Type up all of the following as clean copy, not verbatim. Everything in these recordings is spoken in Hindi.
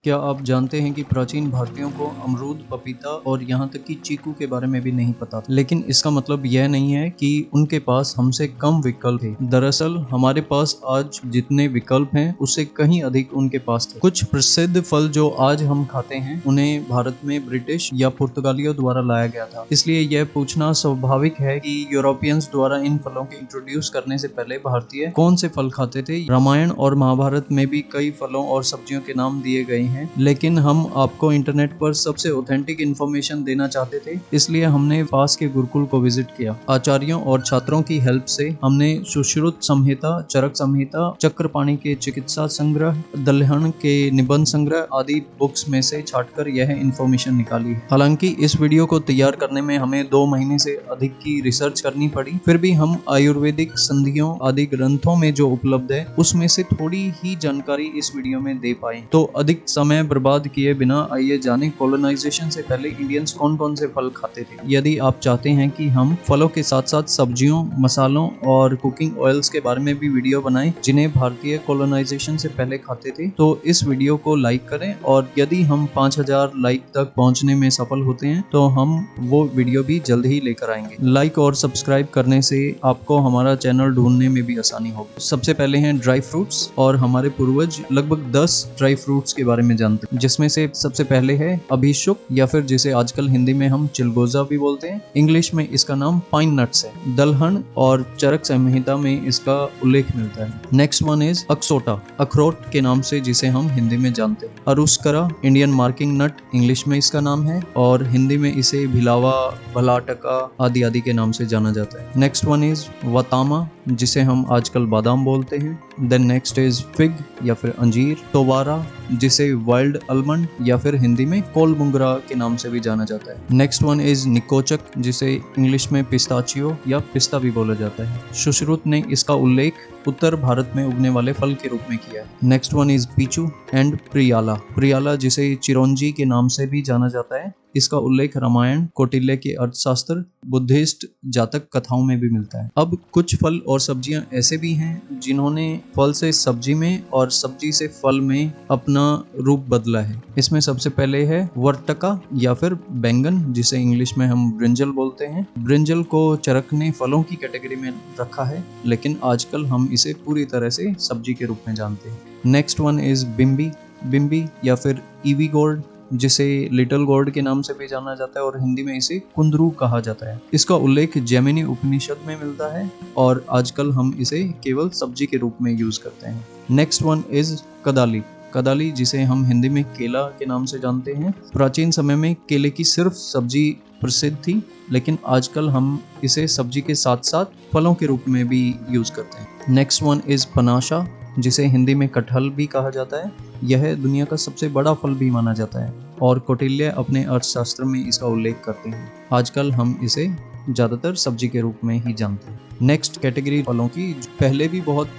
क्या आप जानते हैं कि प्राचीन भारतीयों को अमरूद, पपीता और यहाँ तक कि चीकू के बारे में भी नहीं पता था। लेकिन इसका मतलब यह नहीं है कि उनके पास हमसे कम विकल्प थे। दरअसल हमारे पास आज जितने विकल्प हैं उससे कहीं अधिक उनके पास थे। कुछ प्रसिद्ध फल जो आज हम खाते हैं उन्हें भारत में ब्रिटिश या पुर्तगालियों द्वारा लाया गया था। इसलिए यह पूछना स्वाभाविक है कि यूरोपियंस द्वारा इन फलों के इंट्रोड्यूस करने से पहले भारतीय कौन से फल खाते थे। रामायण और महाभारत में भी कई फलों और सब्जियों के नाम दिए गए हैं, लेकिन हम आपको इंटरनेट पर सबसे ऑथेंटिक इंफॉर्मेशन देना चाहते थे, इसलिए हमने पास के गुरुकुल को विजिट किया। आचार्यों और छात्रों की हेल्प से हमने सुश्रुत संहिता, चरक संहिता, चक्रपाणी के चिकित्सा संग्रह, दल्हन के निबंध संग्रह आदि बुक्स में से छांटकर यह इंफॉर्मेशन निकाली है। हालांकि इस वीडियो को तैयार करने में हमें 2 महीने से अधिक की रिसर्च करनी पड़ी, फिर भी हम आयुर्वेदिक संधियों आदि ग्रंथों में जो उपलब्ध है उसमें से थोड़ी ही जानकारी इस वीडियो में दे पाए। तो अधिक समय बर्बाद किए बिना आइए जाने कॉलोनाइजेशन से पहले इंडियंस कौन कौन से फल खाते थे। यदि आप चाहते हैं कि हम फलों के साथ साथ सब्जियों, मसालों और कुकिंग ऑयल्स के बारे में भी वीडियो बनाएं जिन्हें भारतीय कॉलोनाइजेशन से पहले खाते थे, तो इस वीडियो को लाइक करें और यदि हम 5000 लाइक तक पहुंचने में सफल होते हैं तो हम वो वीडियो भी जल्द ही लेकर आएंगे। लाइक और सब्सक्राइब करने से आपको हमारा चैनल ढूंढने में भी आसानी होगी। सबसे पहले हैं ड्राई फ्रूट्स, और हमारे पूर्वज लगभग 10 ड्राई फ्रूट्स के बारे में जानते हैं, जिसमें से सबसे पहले है अभिषुक, या फिर जिसे आजकल हिंदी में हम चिलगोजा भी बोलते हैं। इंग्लिश में इसका नाम पाइन नट्स है। दलहन और चरक संहिता में इसका उल्लेख मिलता है। नेक्स्ट वन इज अक्सोटा, अखरोट के नाम से जिसे हम हिंदी में जानते हैं। अरुस्करा, इंडियन मार्किंग नट इंग्लिश में इसका नाम है, और हिंदी में इसे भिलावा, भलाटका आदि आदि के नाम से जाना जाता है। नेक्स्ट वन इज वतामा, जिसे हम आजकल बादाम बोलते हैं। देन नेक्स्ट इज फिग या फिर अंजीर। टोबारा, जिसे वाइल्ड अलमंड या फिर हिंदी में कोलमुंगरा के नाम से भी जाना जाता है। नेक्स्ट वन इज निकोचक, जिसे इंग्लिश में पिस्ताचियो या पिस्ता भी बोला जाता है। सुश्रुत ने इसका उल्लेख उत्तर भारत में उगने वाले फल के रूप में किया है। नेक्स्ट वन इज पीचू एंड प्रियाला। प्रियाला, जिसे चिरौंजी के नाम से भी जाना जाता है, इसका उल्लेख रामायण, कौटिल्य के अर्थशास्त्र, बुद्धिस्ट जातक कथाओं में भी मिलता है। अब कुछ फल और सब्जियां ऐसे भी हैं जिन्होंने फल से सब्जी में और सब्जी से फल में अपना रूप बदला है। इसमें सबसे पहले है वर्तका या फिर बैंगन, जिसे इंग्लिश में हम ब्रिंजल बोलते हैं। ब्रिंजल को चरक ने फलों की कैटेगरी में रखा है, लेकिन आजकल हम इसे पूरी तरह से सब्जी के रूप में जानते हैं। Next one is Bimbi. Bimbi या फिर ईवी गोल्ड, जिसे लिटिल गोल्ड के नाम से भी जाना जाता है, और हिंदी में इसे कुंदरू कहा जाता है। इसका उल्लेख जैमिनी उपनिषद में मिलता है और आजकल हम इसे केवल सब्जी के रूप में यूज करते हैं। नेक्स्ट वन इज कदाली। कदाली, जिसे हम हिंदी में केला के नाम से जानते हैं। प्राचीन समय में केले की सिर्फ सब्जी प्रसिद्ध थी, लेकिन आजकल हम इसे सब्जी के साथ साथ फलों के रूप में भी यूज करते हैं। नेक्स्ट वन इज पनाशा, जिसे हिंदी में कटहल भी कहा जाता है। यह दुनिया का सबसे बड़ा फल भी माना जाता है और कौटिल्य अपने अर्थशास्त्र में इसका उल्लेख करते हैं। आजकल हम इसे ज्यादातर सब्जी के रूप में ही जानते हैं। नेक्स्ट कैटेगरी फलों की, पहले भी बहुत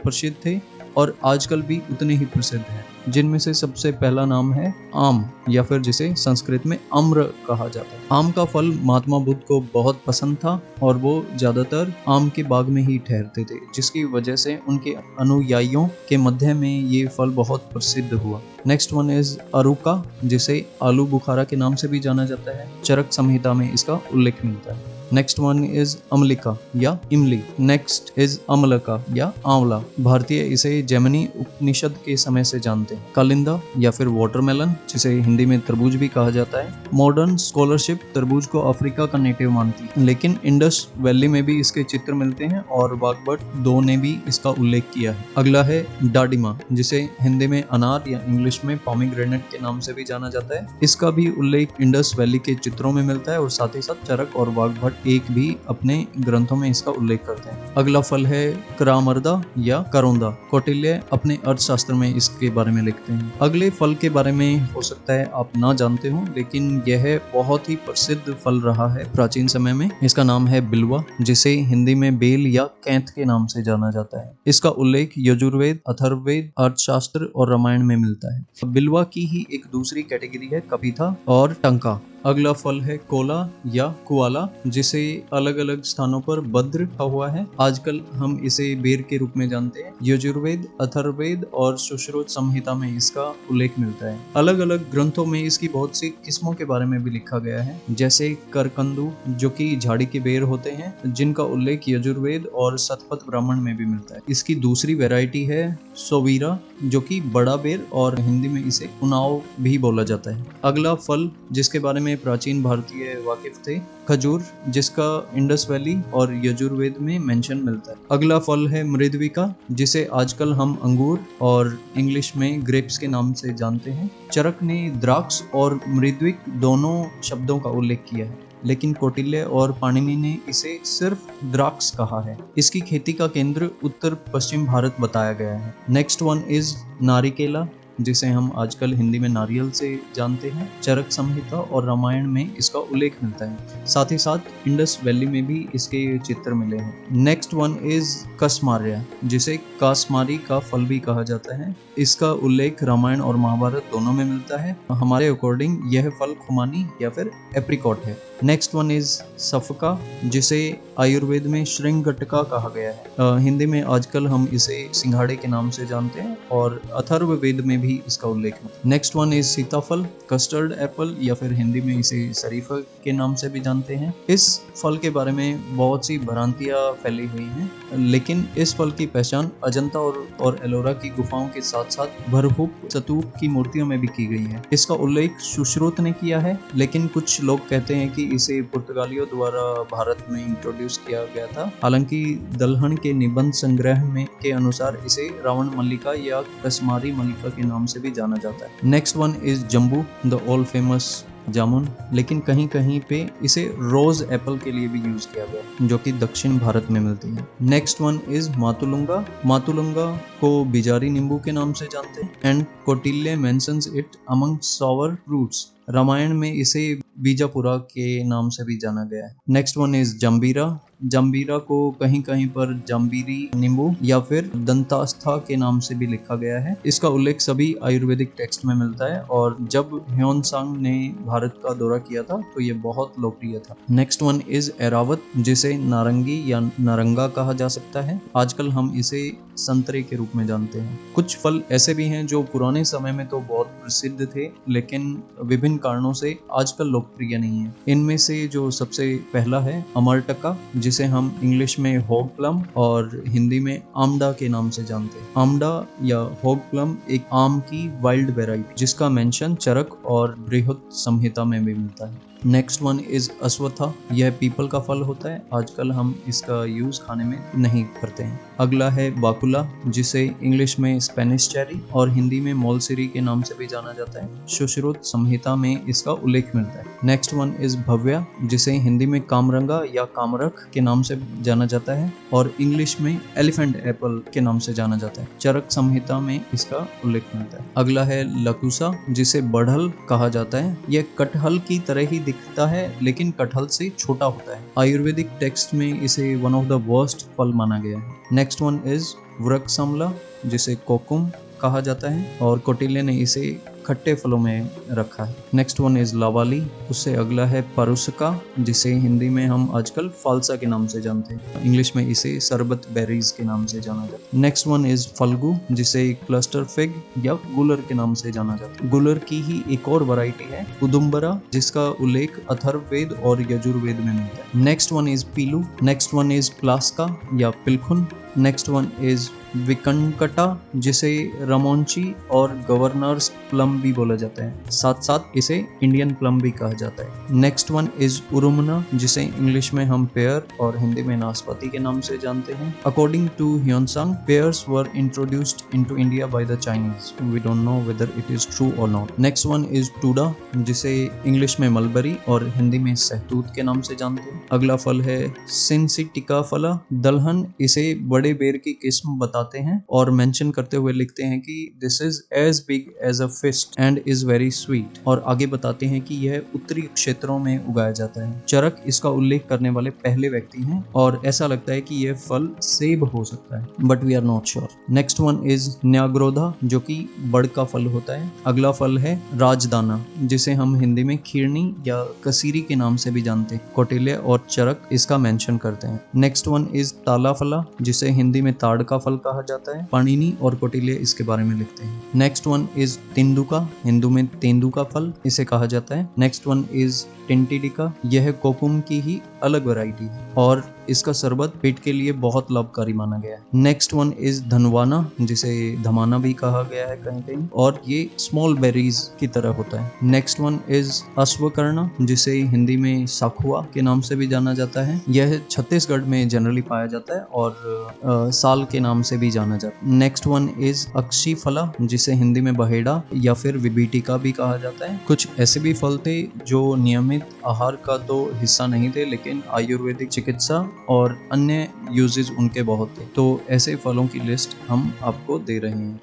प्रसिद्ध थे और आजकल भी उतने ही प्रसिद्ध हैं, जिनमें से सबसे पहला नाम है आम, या फिर जिसे संस्कृत में अम्र कहा जाता है। आम का फल महात्मा बुद्ध को बहुत पसंद था और वो ज्यादातर आम के बाग में ही ठहरते थे, जिसकी वजह से उनके अनुयायियों के मध्य में ये फल बहुत प्रसिद्ध हुआ। नेक्स्ट वन इज अरुका, जिसे आलू बुखारा के नाम से भी जाना जाता है। चरक संहिता में इसका उल्लेख मिलता है। नेक्स्ट वन इज अमलिका या इमली। नेक्स्ट इज अमलका या आंवला। भारतीय इसे जैमिनी उपनिषद के समय से जानते हैं। कालिंदा या फिर वाटरमेलन, जिसे हिंदी में तरबूज भी कहा जाता है। मॉडर्न स्कॉलरशिप तरबूज को अफ्रीका का नेटिव मानती है, लेकिन इंडस वैली में भी इसके चित्र मिलते हैं और वाग्भट 2 ने भी इसका उल्लेख किया है। अगला है डाडिमा, जिसे हिंदी में अनार या इंग्लिश में पोमीग्रेनेट के नाम से भी जाना जाता है। इसका भी उल्लेख इंडस वैली के चित्रों में मिलता है और साथ ही साथ चरक और वाग्भट एक भी अपने ग्रंथों में इसका उल्लेख करते हैं। अगला फल है करामर्दा या करोंदा। कौटिल्य अपने अर्थशास्त्र में इसके बारे में लिखते हैं। अगले फल के बारे में हो सकता है आप ना जानते हो, लेकिन यह बहुत ही प्रसिद्ध फल रहा है प्राचीन समय में। इसका नाम है बिल्वा, जिसे हिंदी में बेल या कैंथ के नाम से जाना जाता है। इसका उल्लेख यजुर्वेद, अथर्ववेद, अर्थशास्त्र और रामायण में मिलता है। बिल्वा की ही एक दूसरी कैटेगरी है कपिथा और टंका। अगला फल है कोला या कुआला, जिसे अलग अलग स्थानों पर बद्र लिखा हुआ है। आजकल हम इसे बेर के रूप में जानते हैं। यजुर्वेद, अथर्ववेद और सुश्रुत संहिता में इसका उल्लेख मिलता है। अलग अलग ग्रंथों में इसकी बहुत सी किस्मों के बारे में भी लिखा गया है, जैसे करकंदू, जो कि झाड़ी के बेर होते हैं, जिनका उल्लेख यजुर्वेद और शतपथ ब्राह्मण में भी मिलता है। इसकी दूसरी वैरायटी है सोवीरा, जो कि बड़ा बेर, और हिंदी में इसे कुनाव भी बोला जाता है। अगला फल जिसके बारे में प्राचीन भारतीय वाकिफ थे, खजूर, जिसका इंडस वैली और यजुर्वेद में मेंशन मिलता है। अगला फल है मृदविका, जिसे आजकल हम अंगूर और इंग्लिश में ग्रेप्स के नाम से जानते हैं। चरक ने द्राक्ष और मृद्विक दोनों शब्दों का उल्लेख किया है, लेकिन कौटिल्य और पाणिनि ने इसे सिर्फ द्राक्ष कहा है। इसकी खेती का केंद्र उत्तर पश्चिम भारत बताया गया है। नेक्स्ट वन इज नारिकेला, जिसे हम आजकल हिंदी में नारियल से जानते हैं। चरक संहिता और रामायण में इसका उल्लेख मिलता है। साथ ही साथ इंडस वैली में भी इसके चित्र मिले हैं। नेक्स्ट वन इज कसमार्या, जिसे कासमारी का फल भी कहा जाता है। इसका उल्लेख रामायण और महाभारत दोनों में मिलता है। हमारे अकॉर्डिंग यह फल खुमानी या फिर एप्रिकॉट है। नेक्स्ट वन इज सफका, जिसे आयुर्वेद में श्रृंगटका कहा गया है। हिंदी में आजकल हम इसे सिंघाड़े के नाम से जानते हैं, और अथर्ववेद में भी इसका उल्लेख है। नेक्स्ट वन इज सीताफल, कस्टर्ड एप्पल, या फिर हिंदी में इसे शरीफा के नाम से भी जानते हैं। इस फल के बारे में बहुत सी भ्रांतियां फैली हुई हैं, लेकिन इस फल की पहचान अजंता और एलोरा की गुफाओं के साथ साथ भरहुप स्तूप की मूर्तियों में भी की गई है। इसका उल्लेख सुश्रुत ने किया है, लेकिन कुछ लोग कहते हैं कि इसे पुर्तगालियों द्वारा भारत में इंट्रोड्यूस किया गया था। हालांकि दलहन के निबंध संग्रह में के अनुसार इसे रावण मल्लिका या कसमारी मल्लिका के नाम से भी जाना जाता है। Next one is jambu, the all famous jamun, लेकिन कहीं कहीं पे इसे रोज एप्पल के लिए भी यूज किया गया, जो कि दक्षिण भारत में मिलती है। Next one is matulunga. मातुलुंगा को बिजारी नींबू के नाम से जानते हैं, and Kautilya mentions it among sour fruits. Ramayana में इसे बीजापुरा के नाम से भी जाना गया है। Next one is jambira. जंबीरा को कहीं कहीं पर जंबीरी नींबू या फिर दंतास्था के नाम से भी लिखा गया है। इसका उल्लेख सभी आयुर्वेदिक टेक्स्ट में मिलता है, और जब ह्योनसांग ने भारत का दौरा किया था तो ये बहुत लोकप्रिय था। नेक्स्ट वन इज एरावत, जिसे नारंगी या नारंगा कहा जा सकता है। आजकल हम इसे संतरे के रूप में जानते हैं। कुछ फल ऐसे भी हैं जो पुराने समय में तो बहुत प्रसिद्ध थे, लेकिन विभिन्न कारणों से आजकल लोकप्रिय नहीं है। इनमें से जो सबसे पहला है अमरटका, जिसे हम इंग्लिश में होग प्लम और हिंदी में आमडा के नाम से जानते हैं। आमडा या होग प्लम एक आम की वाइल्ड वेराइटी, जिसका मेंशन चरक और बृहद संहिता में भी मिलता है। Next one is अश्वत्था। यह पीपल का फल होता है। आजकल हम इसका यूज खाने में नहीं करते हैं। अगला है बाकुला, जिसे इंग्लिश में स्पेनिश चेरी और हिंदी में मोलसिरी के नाम से भी जाना जाता है। सुश्रुत संहिता में इसका उल्लेख मिलता है। नेक्स्ट वन इज भव्या, जिसे हिंदी में कामरंगा या कामरक के नाम से जाना जाता है, और इंग्लिश में एलिफेंट एप्पल के नाम से जाना जाता है। चरक संहिता में इसका उल्लेख मिलता है। अगला है लकुसा, जिसे बढ़ल कहा जाता है। यह कटहल की तरह ही दिखता है, लेकिन कटहल से छोटा होता है। आयुर्वेदिक टेक्स्ट में इसे वन ऑफ द वर्स्ट फल माना गया है। नेक्स्ट वन इज वृक्षामला, जिसे कोकुम कहा जाता है, और कौटिल्य ने इसे खट्टे फलों में रखा है। Next one is lavali. उससे अगला है परुसका, जिसे हिंदी में हम आजकल फालसा के नाम से जानते हैं। इंग्लिश में इसे सरबत बेरीज के नाम से जाना जाता है। नेक्स्ट वन इज फल्गु, जिसे क्लस्टर फिग या गुलर के नाम से जाना जाता है। गुलर की ही एक और वैरायटी है उदुम्बरा, जिसका उल्लेख अथर्ववेद और यजुर्वेद में मिलता है। Next one is pilu. Next one is plaksha या पिलखुन। नेक्स्ट वन इज विकंकटा, जिसे रमोंची और गवर्नर्स प्लम भी बोला जाता है। साथ साथ इसे इंडियन प्लम भी कहा जाता है। नेक्स्ट वन इज उरुमना, जिसे इंग्लिश में हम पेयर और हिंदी में नाशपाती के नाम से जानते हैं। According to Hiuen Tsang, pears were introduced into India by the Chinese. We don't know whether it is true और not. Next one is tuda, जिसे इंग्लिश में मलबरी और हिंदी में सहतूत के नाम से जानते हैं। अगला फल है सिंसिटिका फला। दलहन इसे बड़े बेर की किस्म बताते हैं और मेंशन करते हुए लिखते हैं कि this is as big as a fist. Taste and is very sweet. और आगे बताते हैं कि यह उत्तरी क्षेत्रों में उगाया जाता है। चरक इसका उल्लेख करने वाले पहले व्यक्ति हैं और ऐसा लगता है कि यह फल सेब हो सकता है, but we are not sure. Next one is nyagrodha, जो कि बड़ का फल होता है। अगला फल है राजदाना, जिसे हम हिंदी में खीरनी या कसीरी के नाम से भी जानते हैं। कौटिल्य और चरक इसका मेंशन करते हैं। नेक्स्ट वन इज तालाफला, जिसे हिंदी में ताड़ का फल कहा जाता है। पाणिनि और कौटिल्य इसके बारे में लिखते हैं। नेक्स्ट वन इज तेंदुका, हिंदू में तेंदु का फल इसे कहा जाता है। नेक्स्ट वन इज टेंटिडिका, यह कोकुम की ही अलग वैरायटी है और इसका शरबत पेट के लिए बहुत लाभकारी माना गया है। नेक्स्ट वन इज धनवाना, जिसे धमाना भी कहा गया है कहीं कहीं, और ये स्मॉल बेरीज की तरह होता है। नेक्स्ट वन इज अश्वकर्ण, जिसे हिंदी में साखुआ के नाम से भी जाना जाता है। यह छत्तीसगढ़ में जनरली पाया जाता है और साल के नाम से भी जाना जाता है। नेक्स्ट वन इज अक्षीफला, जिसे हिंदी में बहेड़ा या फिर विभीटिका भी कहा जाता है। कुछ ऐसे भी फल थे जो नियमित आहार का तो हिस्सा नहीं थे, लेकिन आयुर्वेदिक चिकित्सा और अन्य यूजेस उनके बहुत थे। तो ऐसे फलों की लिस्ट हम आपको दे रहे हैं।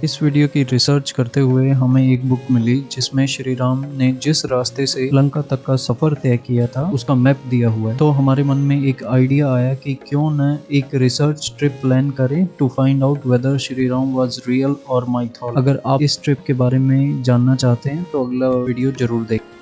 इस वीडियो की रिसर्च करते हुए हमें एक बुक मिली जिसमें श्री राम ने जिस रास्ते से लंका तक का सफर तय किया था उसका मैप दिया हुआ है। तो हमारे मन में एक आइडिया आया कि क्यों न एक रिसर्च ट्रिप प्लान करें to find out whether Shri Ram was real और माइथोलॉजिकल। अगर आप इस ट्रिप के बारे में जानना चाहते हैं तो अगला वीडियो जरूर देखें।